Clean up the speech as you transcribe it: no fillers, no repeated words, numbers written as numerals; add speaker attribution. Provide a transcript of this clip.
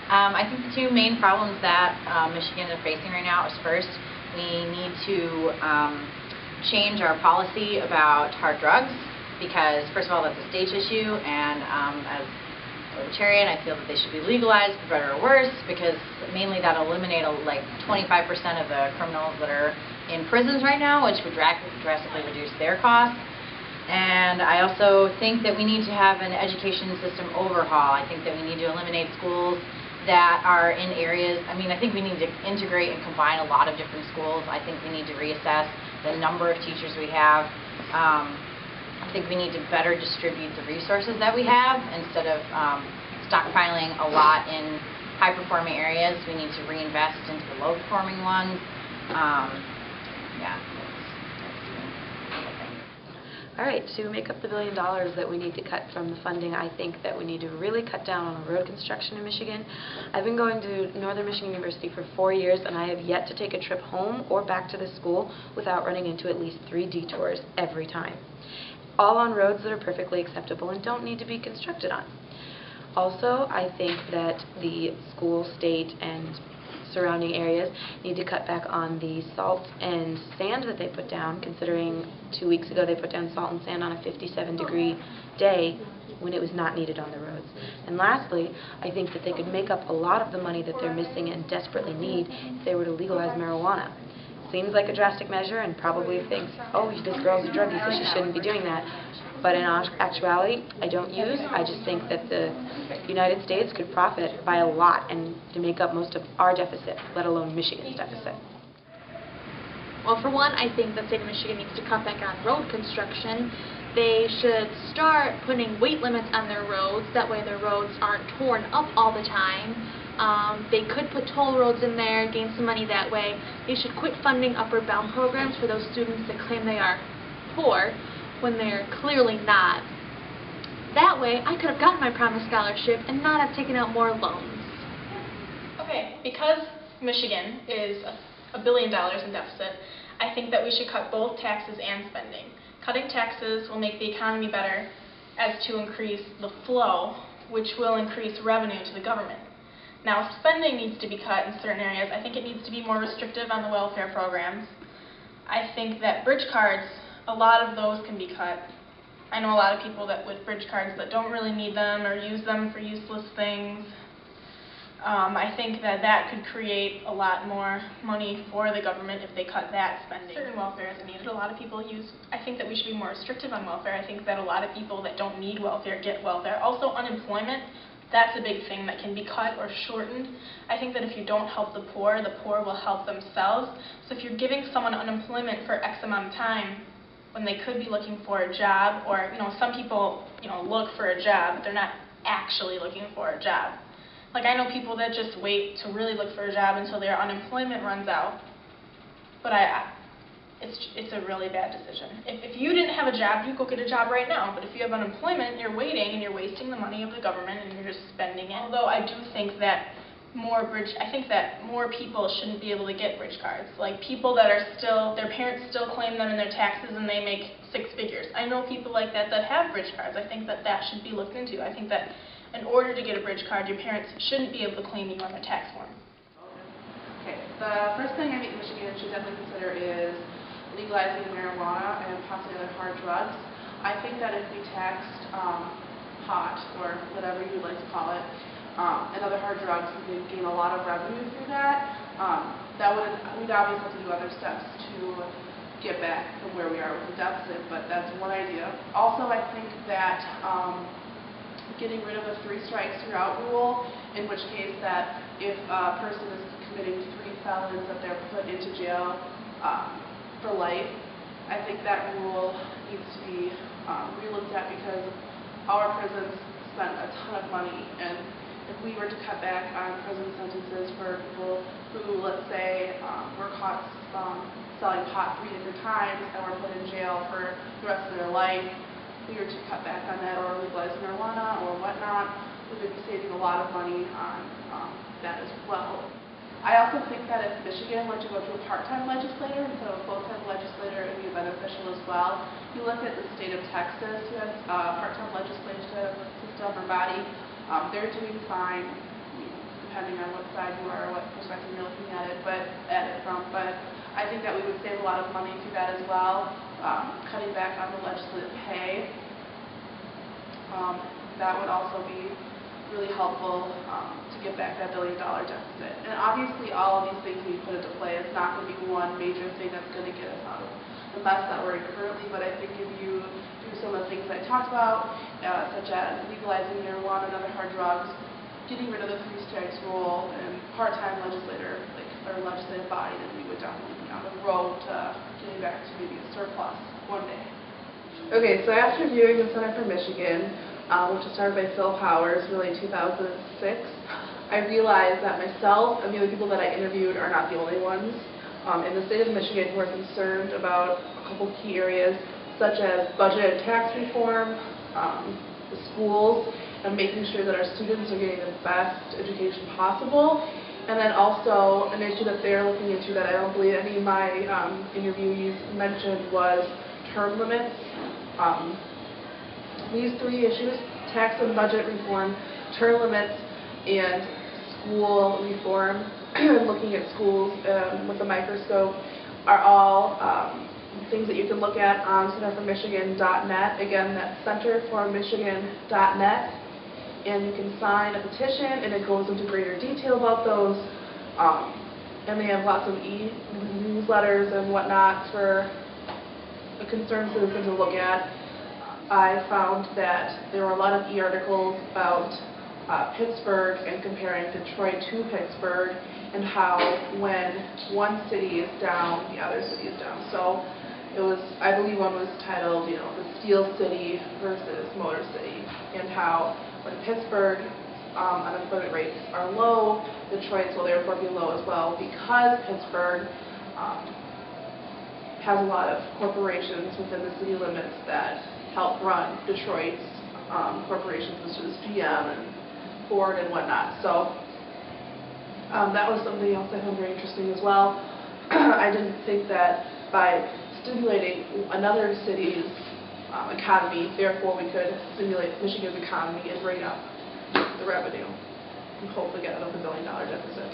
Speaker 1: I think the two main problems that Michigan is facing right now is first, we need to change our policy about hard drugs because, first of all, that's a state issue, and as a libertarian, I feel that they should be legalized for better or worse because mainly that'll eliminate like 25% of the criminals that are in prisons right now, which would drastically reduce their costs. And I also think that we need to have an education system overhaul. I think that we need to eliminate schools that are in areas, I think we need to integrate and combine a lot of different schools. I think we need to reassess the number of teachers we have. I think we need to better distribute the resources that we have instead of stockpiling a lot in high-performing areas. We need to reinvest into the low-performing ones. Yeah.
Speaker 2: All right, to make up the $1 billion that we need to cut from the funding, I think that we need to really cut down on road construction in Michigan. I've been going to Northern Michigan University for 4 years, and I have yet to take a trip home or back to the school without running into at least 3 detours every time, all on roads that are perfectly acceptable and don't need to be constructed on. Also, I think that the school, state, and surrounding areas need to cut back on the salt and sand that they put down, considering 2 weeks ago they put down salt and sand on a 57-degree day when it was not needed on the roads. And lastly, I think that they could make up a lot of the money that they're missing and desperately need if they were to legalize marijuana. Seems like a drastic measure and probably thinks, oh, this girl's a druggie, so she shouldn't be doing that. But in actuality, I don't use. I just think that the United States could profit by a lot and to make up most of our deficit, let alone Michigan's deficit.
Speaker 3: Well, for one, I think the state of Michigan needs to cut back on road construction. They should start putting weight limits on their roads. That way their roads aren't torn up all the time. They could put toll roads in there, gain some money that way. They should quit funding upward bound programs for those students that claim they are poor when they're clearly not. That way, I could have gotten my promised scholarship and not have taken out more loans.
Speaker 4: Okay, because Michigan is $1 billion in deficit, I think that we should cut both taxes and spending. Cutting taxes will make the economy better as to increase the flow, which will increase revenue to the government. Now, spending needs to be cut in certain areas. I think it needs to be more restrictive on the welfare programs. I think that bridge cards, a lot of those can be cut. I know a lot of people that with bridge cards that don't really need them or use them for useless things. I think that that could create a lot more money for the government if they cut that spending. Certain welfare is needed. A lot of people use, I think that we should be more restrictive on welfare. I think that a lot of people that don't need welfare get welfare. Also unemployment, that's a big thing that can be cut or shortened. I think that if you don't help the poor will help themselves. So if you're giving someone unemployment for X amount of time, when they could be looking for a job, or some people look for a job, but they're not actually looking for a job. Like I know people that just wait to really look for a job until their unemployment runs out. But it's a really bad decision. If you didn't have a job, you go get a job right now. But if you have unemployment, you're waiting and you're wasting the money of the government and you're just spending it. Although I do think that I think that more people shouldn't be able to get bridge cards. Like people that are their parents still claim them in their taxes and they make 6 figures. I know people like that that have bridge cards. I think that that should be looked into. I think that in order to get a bridge card, your parents shouldn't be able to claim you on their tax form.
Speaker 5: Okay, the first thing I think Michigan should definitely consider is legalizing marijuana and possibly other hard drugs. I think that if we taxed pot, or whatever you would like to call it, and other hard drugs, we could gain a lot of revenue through that. We'd obviously have to do other steps to get back from where we are with the deficit, but that's one idea. Also, I think that getting rid of the 3 strikes you're out rule, in which case that if a person is committing 3 felons that they're put into jail for life, I think that rule needs to be re-looked at because our prisons spend a ton of money, and if we were to cut back on prison sentences for people who, let's say, were caught selling pot 3 different times and were put in jail for the rest of their life, we were to cut back on that or legalize marijuana or whatnot, we would be saving a lot of money on that as well. I also think that if Michigan were to go to a part-time legislator instead of a full-time legislator, it would be beneficial as well. You look at the state of Texas, who has a part-time legislative system or body. They're doing fine depending on what side you are, what perspective you're looking at it from. But I think that we would save a lot of money through that as well, cutting back on the legislative pay. That would also be really helpful to get back that $1 billion deficit. And obviously all of these things we put into play. It's not going to be one major thing that's going to get us out of the mess that we're in currently, but I think if you do some of the things I talked about, such as legalizing marijuana and other hard drugs, getting rid of the 3 strikes rule, and part-time legislative body, then we would definitely be on the road to getting back to maybe a surplus one day. Okay, so after viewing the Center for Michigan, which was started by Phil Powers really in 2006, I realized that myself and the other people that I interviewed are not the only ones in the state of Michigan who are concerned about a couple key areas, such as budget and tax reform, the schools, and making sure that our students are getting the best education possible. And then also an issue that they're looking into that I don't believe any of my interviewees mentioned was term limits. These 3 issues, tax and budget reform, term limits, and school reform, looking at schools with a microscope, are all things that you can look at on centerformichigan.net. Again, that's centerformichigan.net. And you can sign a petition, and it goes into greater detail about those. And they have lots of e-newsletters and whatnot for a concerned citizen to look at. I found that there were a lot of e-articles about Pittsburgh and comparing Detroit to Pittsburgh, and how when one city is down, the other city is down. So it was, I believe one was titled, the Steel City versus Motor City, and how when Pittsburgh unemployment rates are low, Detroit's will therefore be low as well, because Pittsburgh has a lot of corporations within the city limits that help run Detroit's corporations, such as GM and Ford and whatnot. So that was something else I found very interesting as well. I didn't think that by stimulating another city's economy, therefore we could stimulate Michigan's economy and bring up the revenue and hopefully get out of the $1 billion deficit.